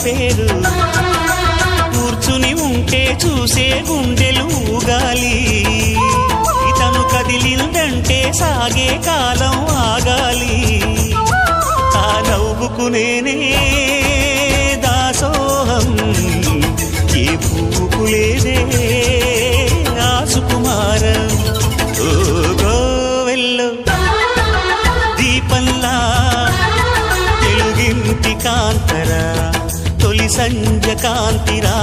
పేరు కూర్చుని ఉంటే చూసే గుండెలు ఊగాలి ఇతను కదిలిందంటే సాగే కాలం ఆగాలి ఆ నవ్వుకు నేనే దాసోహం ఏ పువ్వుకు లేదే ఆ సుకుమారం ఓ గోవెల్లో దీపంలా తెలుగింటి కాంతరా తొలి సంజ కాంతిరా